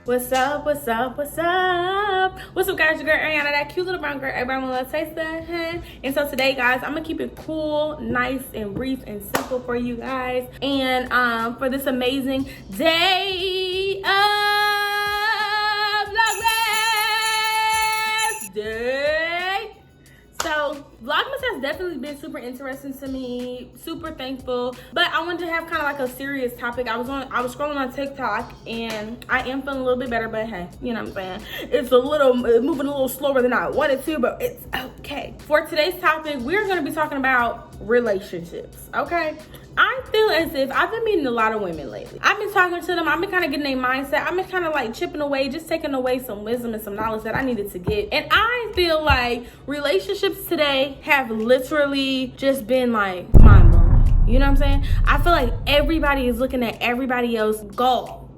What's up, what's up, what's up? What's up, guys? Your girl Ariana, that cute little brown girl everybody wants to taste that. And so today, guys, I'm gonna keep it cool, nice, and brief and simple for you guys. And for this amazing day of Vlogmas Day. So Vlogmas has definitely been super interesting to me, super thankful. But I wanted to have kind of like a serious topic. I was scrolling on TikTok and I am feeling a little bit better, but hey, you know what I'm saying? It's moving a little slower than I wanted to, but it's okay. For today's topic, we're gonna be talking about relationships, okay? I feel as if I've been meeting a lot of women lately. I've been talking to them. I've been kind of getting their mindset. I've been kind of like chipping away, just taking away some wisdom and some knowledge that I needed to get. And I feel like relationships today have literally just been like mind-blowing. You know what I'm saying? I feel like everybody is looking at everybody else goals.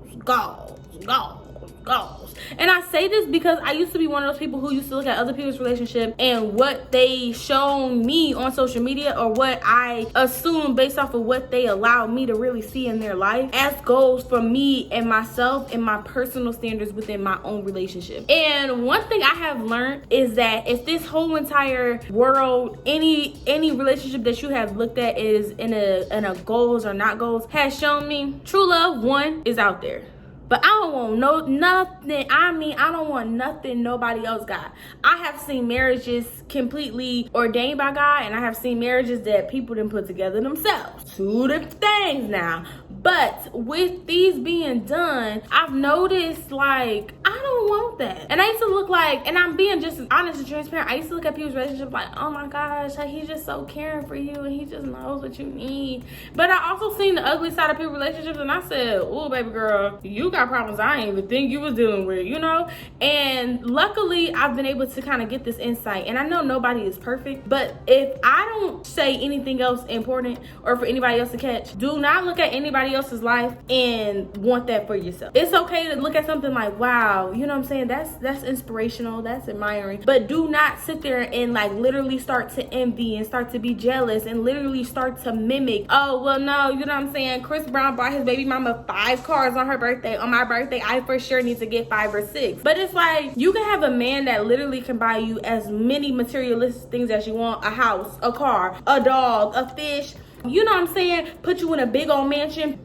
And I say this because I used to be one of those people who used to look at other people's relationship and what they shown me on social media, or what I assume based off of what they allowed me to really see in their life, as goals for me and myself and my personal standards within my own relationship. And one thing I have learned is that if this whole entire world, any relationship that you have looked at is in a goals or not goals, has shown me true love, one, is out there. But I don't want nothing. I don't want nothing nobody else got. I have seen marriages completely ordained by God, and I have seen marriages that people didn't put together themselves. Two different things now. But with these being done, I've noticed, like, I don't want that. And I used to look like, and I'm being just honest and transparent, I used to look at people's relationships like, oh my gosh, like, he's just so caring for you and he just knows what you need. But I also seen the ugly side of people's relationships, and I said, oh, baby girl, you got problems I ain't even think you was dealing with, you know? And luckily, I've been able to kind of get this insight. And I know nobody is perfect, but if I don't say anything else important or for anybody else to catch, do not look at anybody else's life and want that for yourself. It's okay to look at something like, wow, you know what I'm saying? That's inspirational, that's admiring. But do not sit there and like literally start to envy and start to be jealous and literally start to mimic. Oh, well, no, you know what I'm saying? Chris Brown bought his baby mama 5 cars on her birthday. On my birthday, I for sure need to get 5 or 6. But it's like, you can have a man that literally can buy you as many materialistic things as you want: a house, a car, a dog, a fish, you know what I'm saying? Put you in a big old mansion.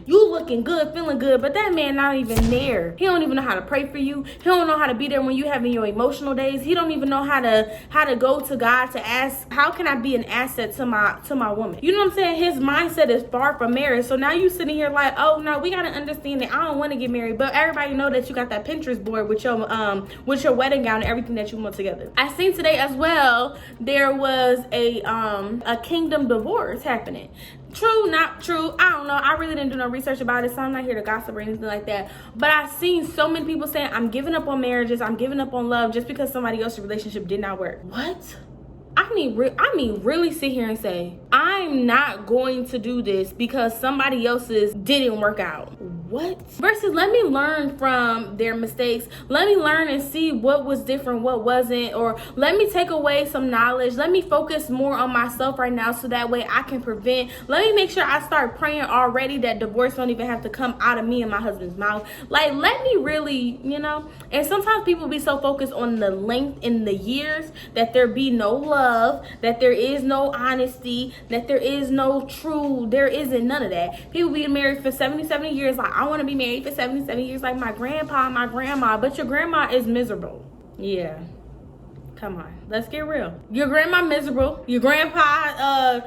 You looking good, feeling good, but that man not even there. He don't even know how to pray for you. He don't know how to be there when you having your emotional days. He don't even know how to go to God to ask, how can I be an asset to my woman? You know what I'm saying? His mindset is far from marriage. So now you sitting here like, oh no, we gotta understand that I don't want to get married, but everybody know that you got that Pinterest board with your wedding gown and everything that you want together. I seen today as well, there was a kingdom divorce happening. True, not true, I don't know. I really didn't do no research about it, so I'm not here to gossip or anything like that. But I've seen so many people saying, I'm giving up on marriages, I'm giving up on love just because somebody else's relationship did not work. What? I mean, really sit here and say, I'm not going to do this because somebody else's didn't work out. What? Versus, let me learn from their mistakes. Let me learn and see what was different, what wasn't, or let me take away some knowledge. Let me focus more on myself right now so that way I can prevent. Let me make sure I start praying already that divorce don't even have to come out of me and my husband's mouth. Like, let me really, you know? And sometimes people be so focused on the length in the years that there be no love, that there is no honesty, that there is no true, there isn't none of that. People be married for 77 years, like, I want to be married for 77 years like my grandpa and my grandma, but your grandma is miserable. Yeah, come on, let's get real. Your grandma miserable, your grandpa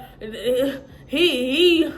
he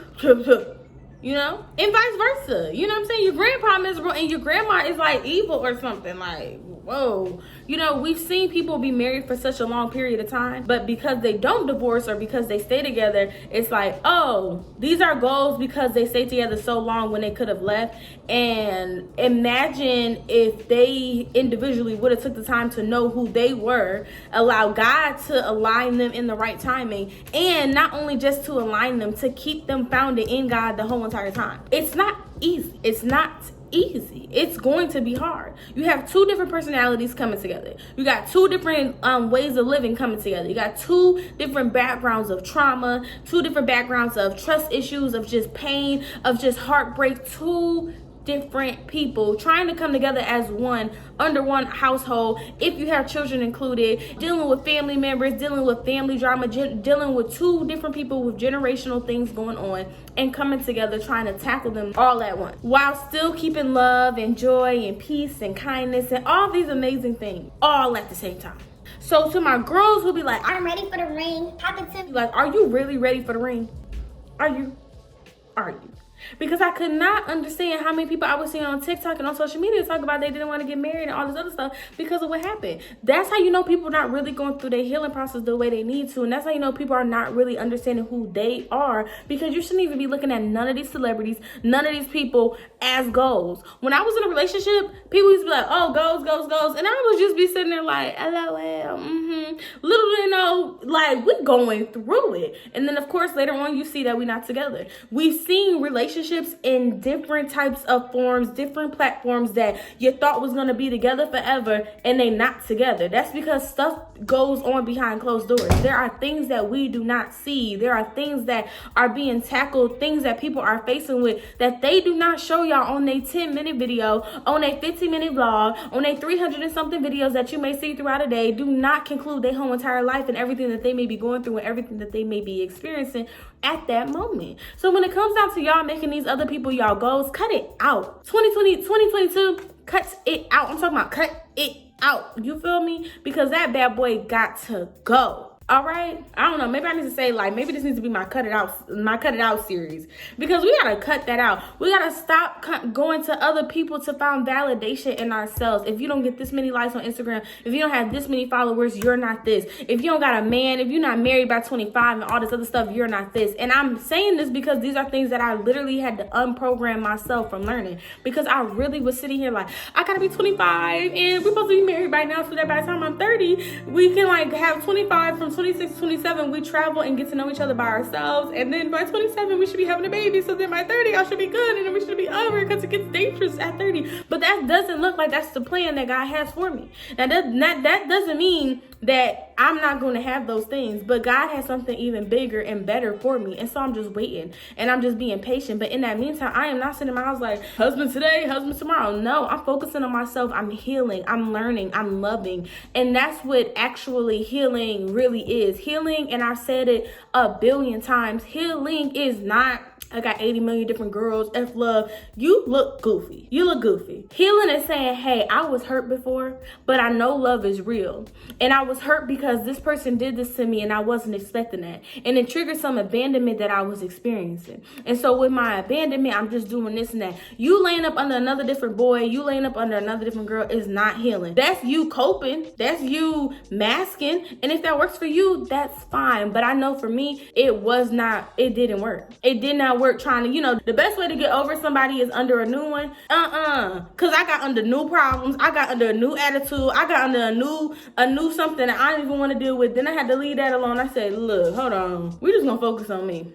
you know, and vice versa. You know what I'm saying? Your grandpa miserable and your grandma is like evil or something. Like, whoa. You know, we've seen people be married for such a long period of time, but because they don't divorce or because they stay together, it's like, oh, these are goals because they stayed together so long when they could have left. And imagine if they individually would have took the time to know who they were, allow God to align them in the right timing, and not only just to align them, to keep them founded in God the whole entire time. It's not easy. It's not easy. It's going to be hard. You have two different personalities coming together. You got two different ways of living coming together. You got two different backgrounds of trauma, two different backgrounds of trust issues, of just pain, of just heartbreak. Two different people trying to come together as one under one household, if you have children included, dealing with family members, dealing with family drama, dealing with two different people with generational things going on, and coming together trying to tackle them all at once while still keeping love and joy and peace and kindness and all these amazing things all at the same time. So to my girls who be like, I'm ready for the ring, pop it to me. Like, are you really ready for the ring? Are you? Because I could not understand how many people I was seeing on TikTok and on social media talk about they didn't want to get married and all this other stuff because of what happened. That's how you know people are not really going through their healing process the way they need to. And that's how you know people are not really understanding who they are, because you shouldn't even be looking at none of these celebrities, none of these people as goals. When I was in a relationship, people used to be like, oh, goals. And I would just be sitting there like, LOL, Little do they know, like, we're going through it. And then, of course, later on, you see that we're not together. We've seen relationships in different types of forms, different platforms that you thought was going to be together forever, and they not together. That's because stuff goes on behind closed doors. There are things that we do not see. There are things that are being tackled, things that people are facing with that they do not show y'all on their 10-minute video, on a 15-minute vlog, on a 300 and something videos that you may see throughout a day. Do not conclude their whole entire life and everything that they may be going through and everything that they may be experiencing at that moment. So when it comes down to y'all making these other people y'all goals, cut it out. 2022, cut it out. I'm talking about cut it out. You feel me? Because that bad boy got to go. All right, I don't know, maybe I need to say, like, maybe this needs to be my cut it out series, because we gotta cut that out. We gotta stop going to other people to find validation in ourselves. If you don't get this many likes on Instagram, if you don't have this many followers, you're not this. If you don't got a man, if you're not married by 25 and all this other stuff, you're not this. And I'm saying this because these are things that I literally had to unprogram myself from learning, because I really was sitting here like, I gotta be 25 and we're supposed to be married by now, so that by the time I'm 30, we can like have 25 from 26 to 27, we travel and get to know each other by ourselves, and then by 27 we should be having a baby, so then by 30 I should be good, and then we should be over, because it gets dangerous at 30. But that doesn't look like that's the plan that God has for me. Now that doesn't mean that I'm not going to have those things, but God has something even bigger and better for me, and so I'm just waiting and I'm just being patient. But in that meantime, I am not sitting in my house like, husband today, husband tomorrow. No, I'm focusing on myself. I'm healing, I'm learning, I'm loving, and that's what actually healing really is. Healing, and I've said it a billion times, healing is not, I got 80 million different girls, F love. You look goofy. You look goofy. Healing is saying, hey, I was hurt before, but I know love is real. And I was hurt because this person did this to me and I wasn't expecting that. And it triggered some abandonment that I was experiencing. And so with my abandonment, I'm just doing this and that. You laying up under another different boy, you laying up under another different girl is not healing. That's you coping. That's you masking. And if that works for you, that's fine. But I know for me, it didn't work. It did not work trying to, the best way to get over somebody is under a new one. Cause I got under new problems. I got under a new attitude. I got under a new something that I didn't even want to deal with. Then I had to leave that alone. I said, look, hold on. We just gonna focus on me.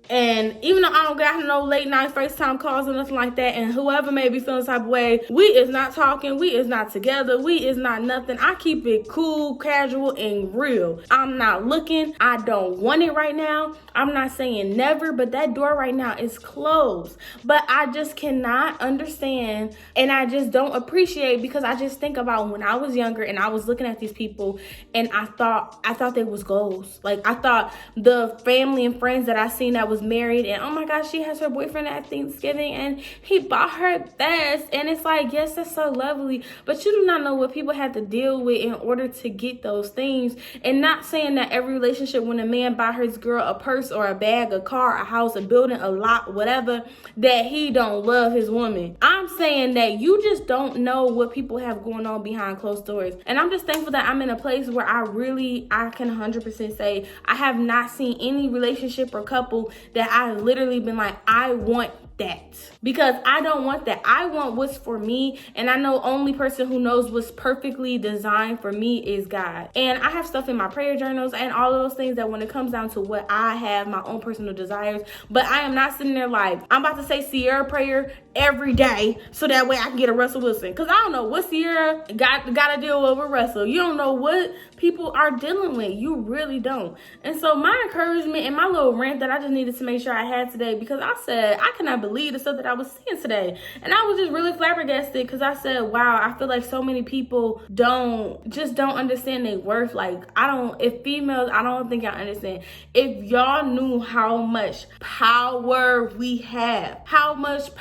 And even though I don't got no late night FaceTime calls or nothing like that, and whoever may be feeling some type of way, we is not talking, we is not together, we is not nothing. I keep it cool, casual, and real. I'm not looking. I don't want it right now. I'm not saying never, but that door right now is closed. But I just cannot understand, and I just don't appreciate, because I just think about when I was younger and I was looking at these people and I thought they was goals. Like, I thought the family and friends that I seen that was married, and oh my gosh, she has her boyfriend at Thanksgiving and he bought her this, and it's like, yes, that's so lovely, but you do not know what people have to deal with in order to get those things. And not saying that every relationship, when a man buy his girl a purse or a bag, a car, a house, a building, a lot, whatever, that he don't love his woman. I'm saying that you just don't know what people have going on behind closed doors. And I'm just thankful that I'm in a place where I can 100% say I have not seen any relationship or couple that I've literally been like, I want that, because I don't want that. I want what's for me, and I know only person who knows what's perfectly designed for me is God. And I have stuff in my prayer journals and all of those things that when it comes down to what I have, my own personal desires, but I am not sitting there like, I'm about to say Sierra prayer every day so that way I can get a Russell Wilson. Because I don't know what Sierra got to deal with Russell. You don't know what people are dealing with. You really don't. And so my encouragement and my little rant that I just needed to make sure I had today, because I said I cannot believe the stuff that I was seeing today. And I was just really flabbergasted because I said, wow, I feel like so many people don't understand their worth. Like, if females, I don't think y'all understand. If y'all knew how much power we have, how much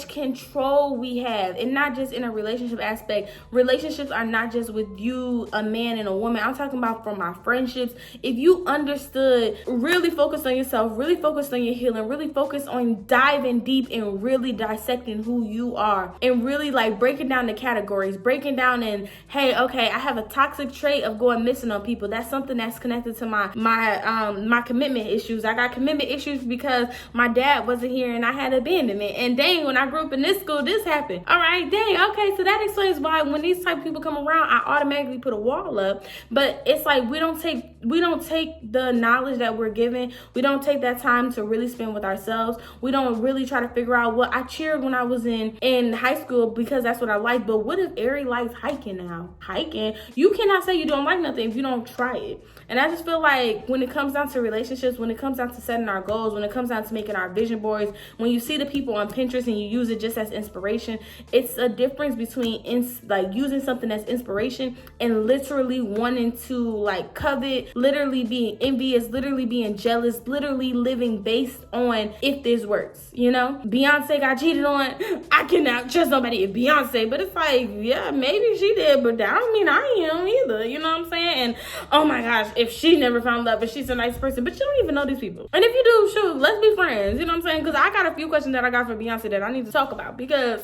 control we have, and not just in a relationship aspect. Relationships are not just with you, a man and a woman. I'm talking about from my friendships. If you understood, really focus on yourself, really focus on your healing, really focus on diving deep and really dissecting who you are, and really like breaking down the categories, breaking down and, hey, okay, I have a toxic trait of going missing on people. That's something that's connected to my commitment issues. I got commitment issues because my dad wasn't here and I had abandonment. And dang, when I grew up in this school, this happened. All right, dang, okay, so that explains why when these type of people come around, I automatically put a wall up. But it's like we don't take the knowledge that we're given. We don't take that time to really spend with ourselves. We don't really try to figure out what I cheered when I was in high school because that's what I like. But what if Airi likes hiking now? Hiking? You cannot say you don't like nothing if you don't try it. And I just feel like when it comes down to relationships, when it comes down to setting our goals, when it comes down to making our vision boards, when you see the people on Pinterest and you use it just as inspiration, it's a difference between like using something as inspiration and literally wanting to like covet, literally being envious, literally being jealous, literally living based on if this works, you know? Beyonce got cheated on. I cannot trust nobody if Beyonce, but it's like, yeah, maybe she did, but that don't mean I am either, you know what I'm saying? And oh my gosh, if she never found love, if she's a nice person, but you don't even know these people. And if you do, shoot, let's be friends, you know what I'm saying? Because I got a few questions that I got for Beyonce that I need to talk about because,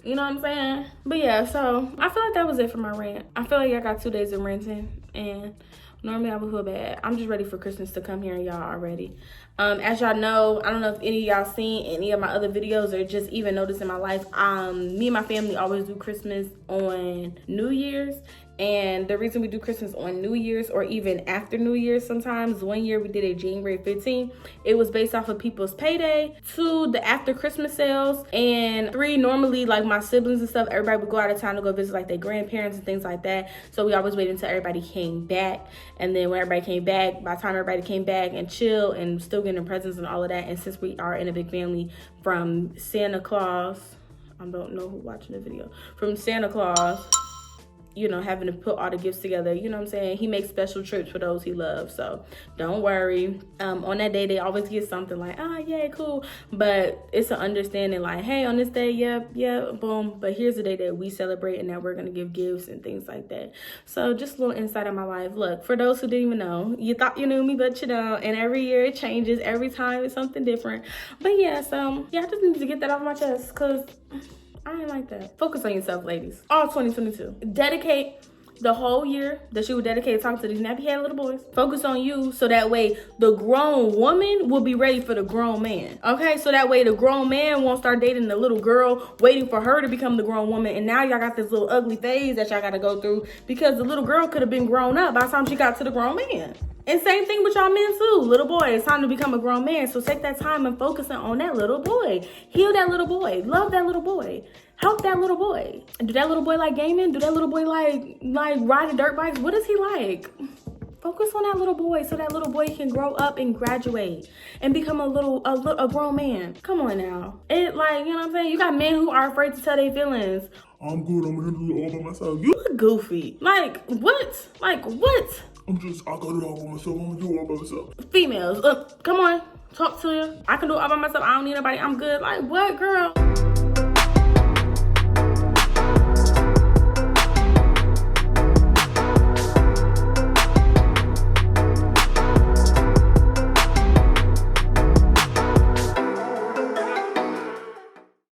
you know what I'm saying? But yeah, so I feel like that was it for my rant. I feel like I got 2 days of ranting and normally I would feel bad. I'm just ready for Christmas to come here, y'all, already. As y'all know, I don't know if any of y'all seen any of my other videos or just even noticed in my life, me and my family always do Christmas on New Year's. And the reason we do Christmas on New Year's or even after New Year's sometimes, one year we did it January 15th. It was based off of people's payday. 2, the after Christmas sales. And 3, normally like my siblings and stuff, everybody would go out of town to go visit like their grandparents and things like that. So we always waited until everybody came back. And then when everybody came back, by the time everybody came back and chill and still getting presents and all of that. And since we are in a big family, from Santa Claus, I don't know who watching the video, from Santa Claus, you know, having to put all the gifts together, you know what I'm saying? He makes special trips for those he loves, so don't worry. On that day, they always get something like, oh, yeah, cool. But it's an understanding like, hey, on this day, yep, boom. But here's the day that we celebrate and that we're going to give gifts and things like that. So just a little insight of my life. Look, for those who didn't even know, you thought you knew me, but you don't. And every year it changes. Every time it's something different. But yeah, so yeah, I just need to get that off my chest because I ain't like that. Focus on yourself, ladies. All 2022. Dedicate the whole year that you would dedicate to talking to these nappy-headed little boys. Focus on you so that way the grown woman will be ready for the grown man. Okay? So that way the grown man won't start dating the little girl, waiting for her to become the grown woman. And now y'all got this little ugly phase that y'all got to go through because the little girl could have been grown up by the time she got to the grown man. And same thing with y'all men too. Little boy, it's time to become a grown man. So take that time and focus on that little boy. Heal that little boy. Love that little boy. Help that little boy. Do that little boy like gaming? Do that little boy like riding dirt bikes? What does he like? Focus on that little boy so that little boy can grow up and graduate and become a grown man. Come on now. It like, you know what I'm saying? You got men who are afraid to tell their feelings. I'm good, I'm gonna do it all by myself. You look goofy. Like, what? Like, what? I got it all by myself. I'm gonna do it all by myself. Females, come on, talk to you. I can do it all by myself. I don't need nobody. I'm good. Like, what, girl?